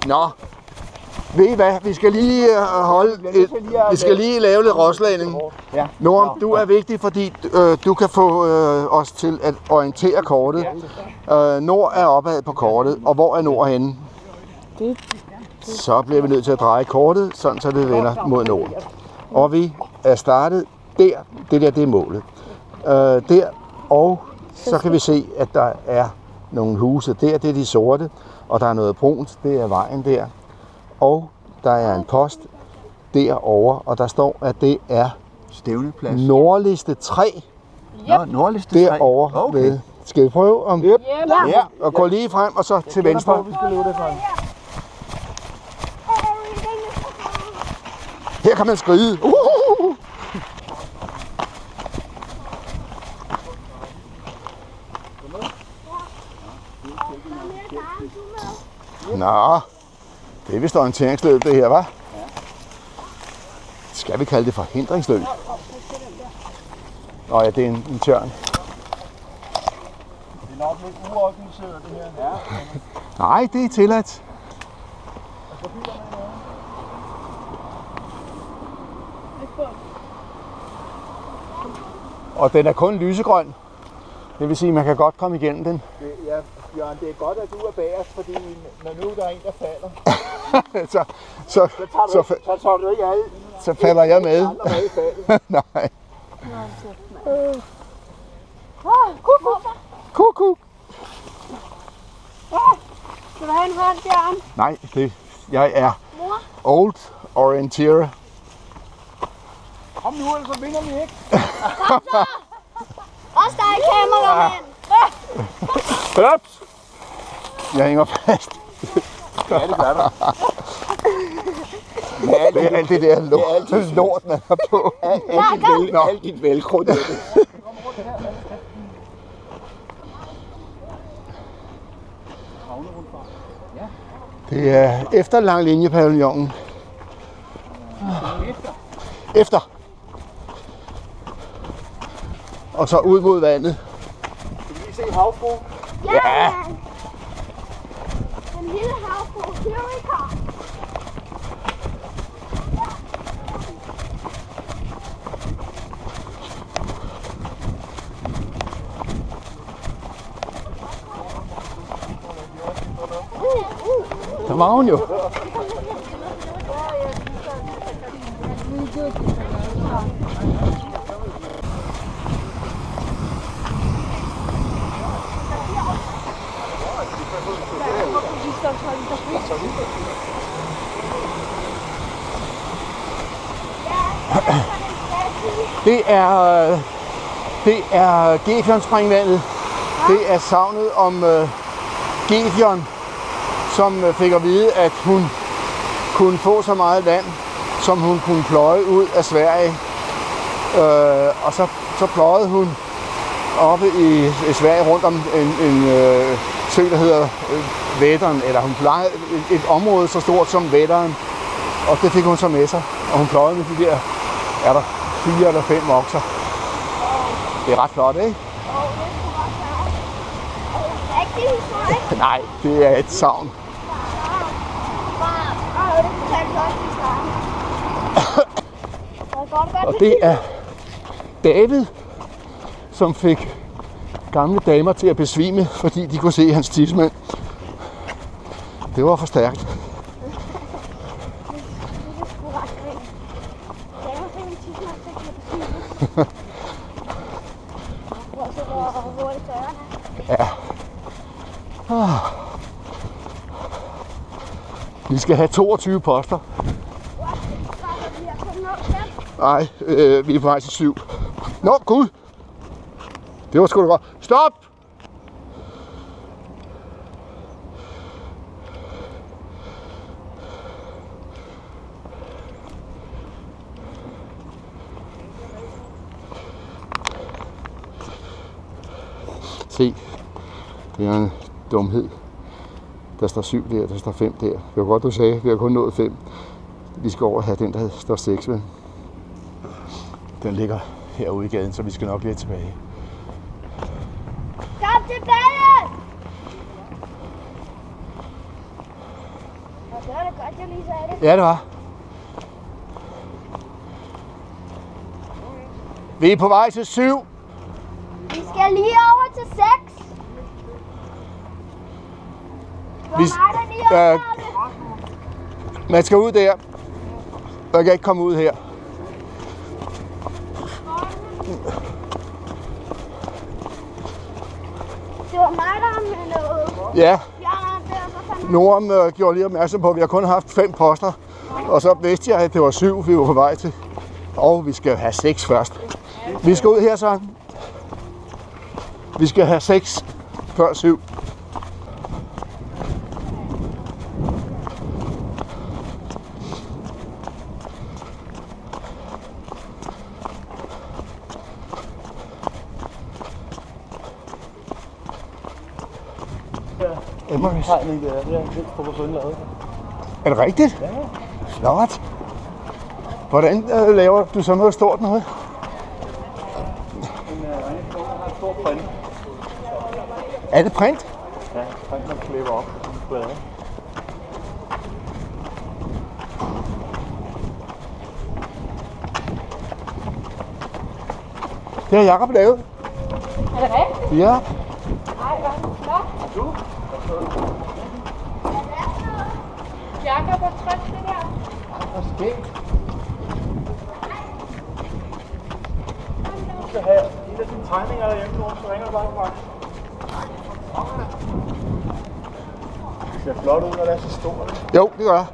Nå, ved I hvad? Vi skal lige vi skal lige lave lidt rådslagning. Ja. Norm, du er vigtig, fordi du kan få os til at orientere kortet. Nord er opad på kortet, og hvor er nord henne? Så bliver vi nødt til at dreje kortet, sådan så det vender mod nord. Og vi er startet der. Det der, det er målet. Der, og så kan vi se, at der er nogle huse der, det er de sorte, og der er noget brunt, det er vejen der. Og der er en post derovre, og der står, at det er Stævneplads. Nordliste 3 Nå, Nordliste 3. derovre. Okay. Ved. Skal vi prøve om Ja. og gå lige frem og så til venstre? Vi skal løbe derfra. Her kan man skride. Nå, det er vist orienteringsløb det her, hva'? Skal vi kalde det forhindringsløb? Nå ja, det er en tørn. Det er nok lidt uorganiseret det her. Ja. Nej, det er tilladt. Og den er kun lysegrøn. Det vil sige, at man kan godt komme igennem den. Ja, Bjørn, det er godt, at du er bagerst, fordi når nu der er en, der falder, så tager du ikke alle. så falder jeg med. Andre med i faldet. Nej. Kuk. Skal du have en hånd, Bjørn? Nej, jeg er old orienteer. Kom nu, ellers vinder vi ikke. Også dig, kameramand! Ups. Jeg hænger fast. Ja, det gør du. Det er alt det der lort, man har på. Alt dit velcro, det er det. Det er efter langlinjepavillonen. Efter. Og så ud mod vandet. Skal vi lige se havfru? Ja! Den lille havfru, here we come! Der var hun jo. Det er Gefionspringvandet. Det er savnet om Gefion, som fik at vide, at hun kunne få så meget vand, som hun kunne pløje ud af Sverige. Og så pløjede hun oppe i Sverige rundt om en sø, der hedder Vättern, eller hun plejede et område så stort som Vättern, og det fik hun så med sig, og hun pløjede med de der, er der 4 eller 5 okser. Det er ret flot, ikke? Nej, det er et savn. Og det er David, som fik gamle damer til at besvime, fordi de kunne se hans tidsmand. Det var for stærkt. Ja. Vi skal have 22 poster. Nej, vi er på vej til 7. Nå, Gud! Det var sgu da godt. Stop! Se, det er en dumhed. Der står 7 der, der står 5 der. Det var godt, du sagde, vi har kun nået 5. Vi skal over og have den, der står 6 ved. Den ligger herude i gaden, så vi skal nok lidt tilbage. Kom tilbage! det var da godt, jeg lige sagde det. Ja, det var. Vi er på vej til 7. Vi skal lige over til 6. Det var Vi- mig, der lige opdagede det. Man skal ud der. Jeg kan ikke komme ud her. Det var mig, der med noget. Ja, Bjørn, der så fandt Norum gjorde lige opmærksom på, at vi har kun haft 5 poster. Og så vidste jeg, at det var 7, vi var på vej til. Og vi skal have 6 først. Vi skal ud her så. Vi skal have 6 før 7. Emmerys. Tegning der, det er lidt på vores undlaget. Er det rigtigt? Ja. Flot. Hvordan laver du så noget stort noget? En har et stort print. Er det print? Ja, print man klipper op på blade. Det har Jacob lavet. Er det rigtigt? Ja. Nej, hvor er det flot. Du? Jakob har trykt det der. Hvor skægt. Du skal have en af dine tegninger derhjemme nu, så ringer du bare på mig. Det ser flot ud, når det er så stort. Jo, det gør jeg.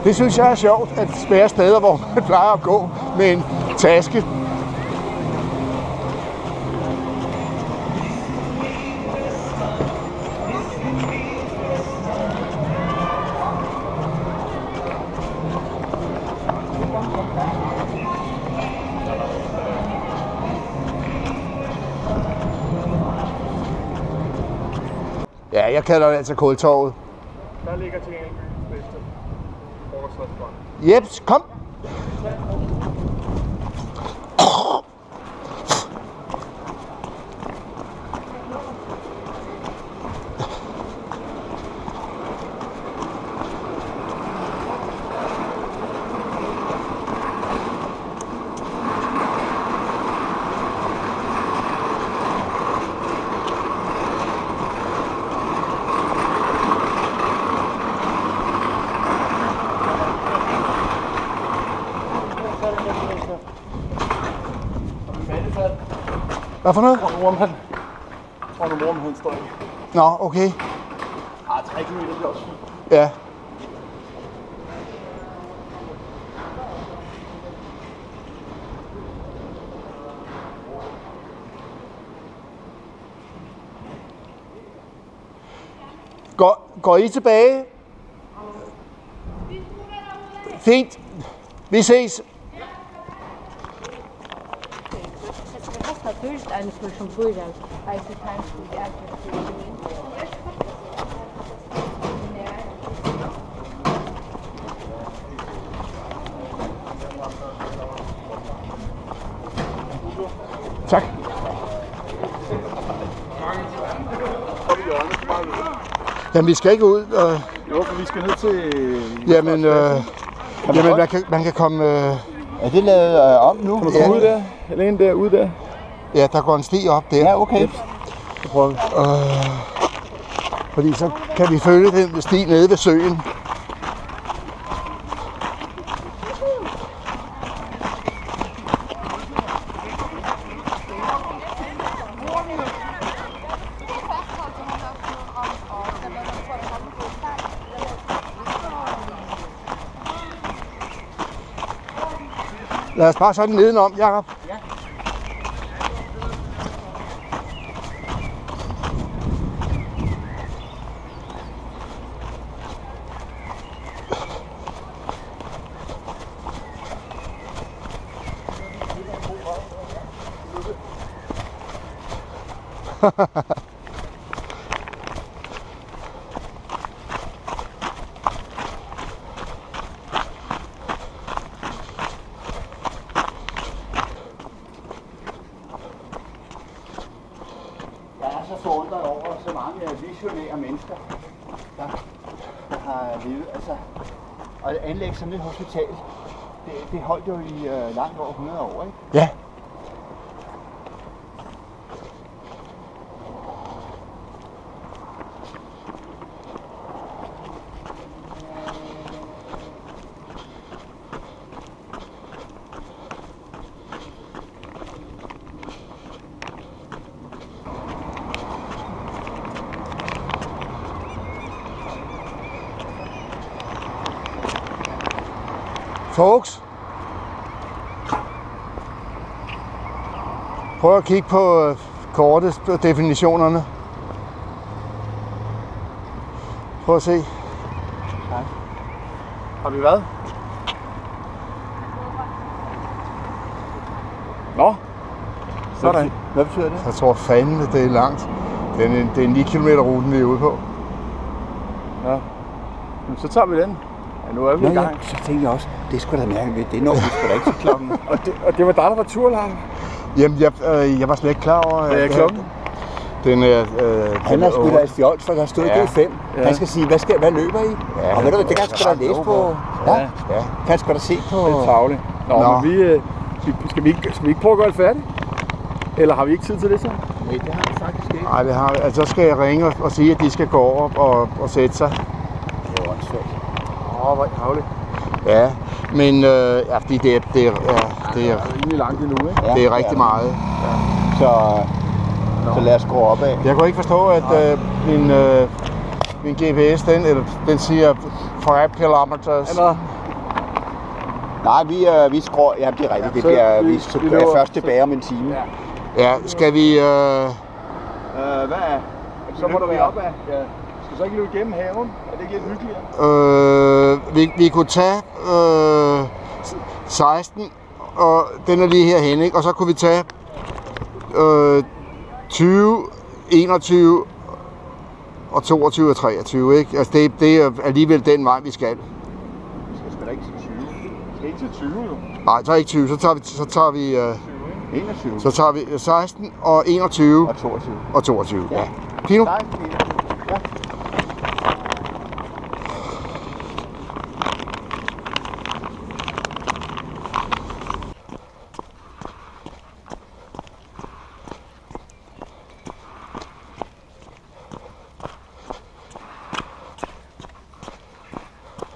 Det synes jeg er sjovt, at spære steder, hvor man plejer at gå med en taske. Ja, jeg kalder det altså Kultorvet. Der ligger til en byens bedste frokostrestaurant. Jeps, kom. Hvad for noget? Tror du, moren hun står i? Nå, okay. 3 km, det er også fint. Ja. Går I tilbage? Fint. Vi ses. Das ist natürlich eine Frische Brüder, als die Tanzschule, die Altersschule. Tak. Jamen, vi skal ikke ud. Jo, for vi skal ned til... Jamen, man kan komme... Er det lavet om nu? Kan du komme ud der? Alene der, ude der? Ja, der går en sti op der. Ja, okay. Så prøver vi. Fordi så kan vi følge den sti nede ved søen. Lad os bare sådan nedenom, Jacob. Ja. Jeg er så forundret over, så så mange visionære mennesker, der har levet. Altså, og anlægge sådan et hospital, det holdt jo i langt over 100 år, ikke? Ja. Folks, prøv at kigge på kortet og definitionerne. Prøv at se. Nej. Har vi hvad? Nå. Sådan. Hvad betyder det? Jeg tror fandme, det er langt. Det er 9 km ruten, vi er ude på. Ja. Så tager vi den. Ja, nu er vi i gang. Så tænkte jeg også, det skulle da mærke, det når vi sgu da ikke til klokken. Og det var dig, der var turlarm. Jamen, jeg var slet ikke klar over... Hvad er klokken? Den er... Han har sgu da stjålet, for der stod Ja. G5. Ja. Han skal sige, hvad løber I? Ja, Og ved du hvad, det kan han sgu da læse på. Ja. Ja. Kan han sgu da se på. Det er tavligt. Nå, Nå. men skal vi ikke prøve at gøre det færdigt? Eller har vi ikke tid til det så? Nej, det har vi faktisk ikke. Nej, det har altså, så skal jeg ringe og sige, at de skal gå over og sætte sig. Det er åndssvagt. Hvor tavligt. Ja, men ja, fordi det er rimelig langt endnu, ikke? Ja, det er rigtig meget. Så lad os skrue opad. Jeg kunne ikke forstå, at min GPS, den siger 5 kilometers. Eller, Nej, vi skruer. Ja, det er rigtigt. Det så bliver, vi- vi vi er løber- først tilbage om en time. Ja. Ja, skal vi... Hvad er? så må der være opad. Ja. Skal så ikke løbe igennem haven? Er det ikke lidt hyggeligere? vi kunne tage 16, og den er lige herhen, ikke? Og så kunne vi tage 20, 21 og 22 og 23, ikke? Altså det er alligevel den vej, vi skal. Vi skal sgu da ikke til 20. Skal ikke til 20 jo. Nej, så ikke 20, så tager vi 16 og 21 Og 22. og 22. Ja. Pino? Nej, ja.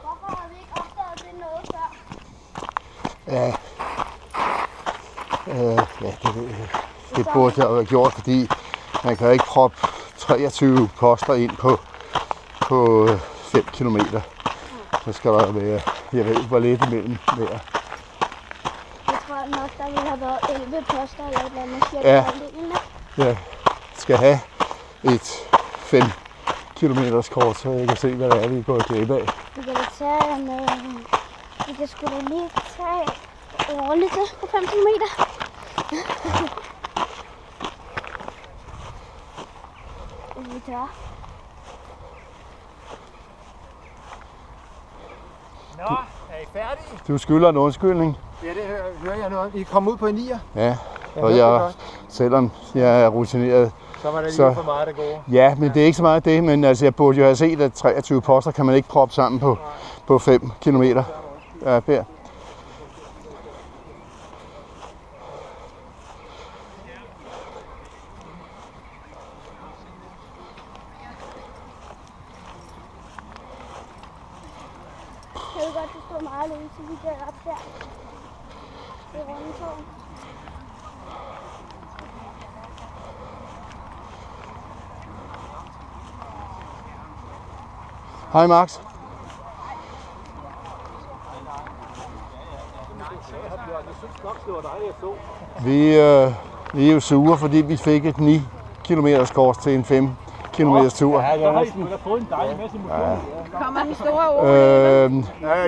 Hvorfor har vi ikke opdaget det noget før? Ja. Ja, det burde jeg have gjort, fordi man kan ikke proppe 23 poster ind på 5 kilometer. Så skal der være, jeg ved ikke hvor lidt imellem hver. Jeg tror nok, der ville have været 11 poster eller et eller andet shit. Ja. Jeg skal have et 5 kilometers kort, så jeg kan se, hvad det er, vi går glip af. Vi kan da tage en... Vi kan sgu da lige tage en runde til på 5 kilometer. Vi tager. Nå, er I færdige? Du skylder en undskyldning. Ja, det hører jeg noget. I kom ud på en 9'er. Ja, og hørte det jeg, godt. selvom jeg er rutineret. Så var det Så- lige for meget, det går. Ja, men det er ikke så meget det, men altså, jeg burde jo have set, at 23 poster kan man ikke proppe sammen på 5 kilometer. Ja, Per. Jeg ved godt, det står meget alene, så vi går op der. Det er rundetårn. Hej Max. Vi er jo sure, fordi vi fik et 9 km kort til en 5 km tur. Kommer den store over?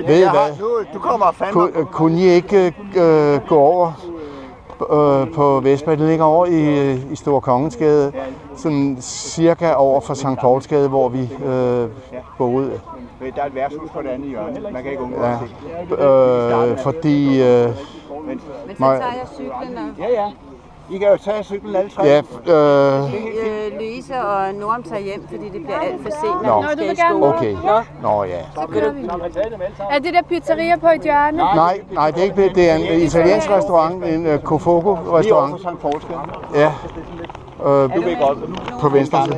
Ved I hvad? Du kommer fandme. Kunne I ikke gå over på Vestbanen? Det ligger over i Store Kongensgade, sådan cirka over for St. Paulsgade, hvor vi boede. Der er et værtshus på det andet hjørne. Man kan ikke undgå Ja. at se. Fordi Men så tager jeg cyklen og... Ja, ja. I kan jo tage cyklen alle tre. Ja, Louise og Norm tager hjem, fordi det bliver alt for sent, Nå. når vi skal i skole. okay. Nå ja. Er det der pizzeria på et hjørne? Nej, det er ikke det. Det er en italiensk restaurant, en Kofogo-restaurant. Lige over på Sankt Forskel. Ja. Du ved godt, På venstre side.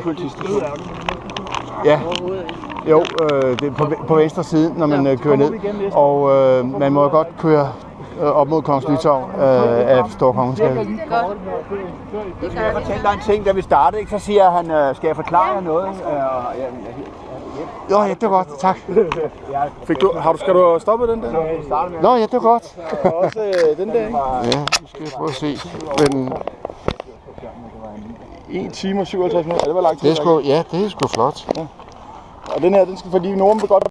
Ja. Jo, det er på venstre side, når man kører ned. Og man må godt køre op mod Kongens Nytorv af Storkongensgade. Jeg kan fortælle dig en ting, da vi startede, ikke? Så siger han, skal jeg forklare jer noget? Nå ja, det var godt. Tak. Skal du stoppe den der? Nå ja, det var godt. Også den der, ikke? Ja, nu skal jeg prøve at se. Men 1 time og 57 minutter. Det var lang tid. det er sgu flot. Og den her, den skal, fordi Norm vil godt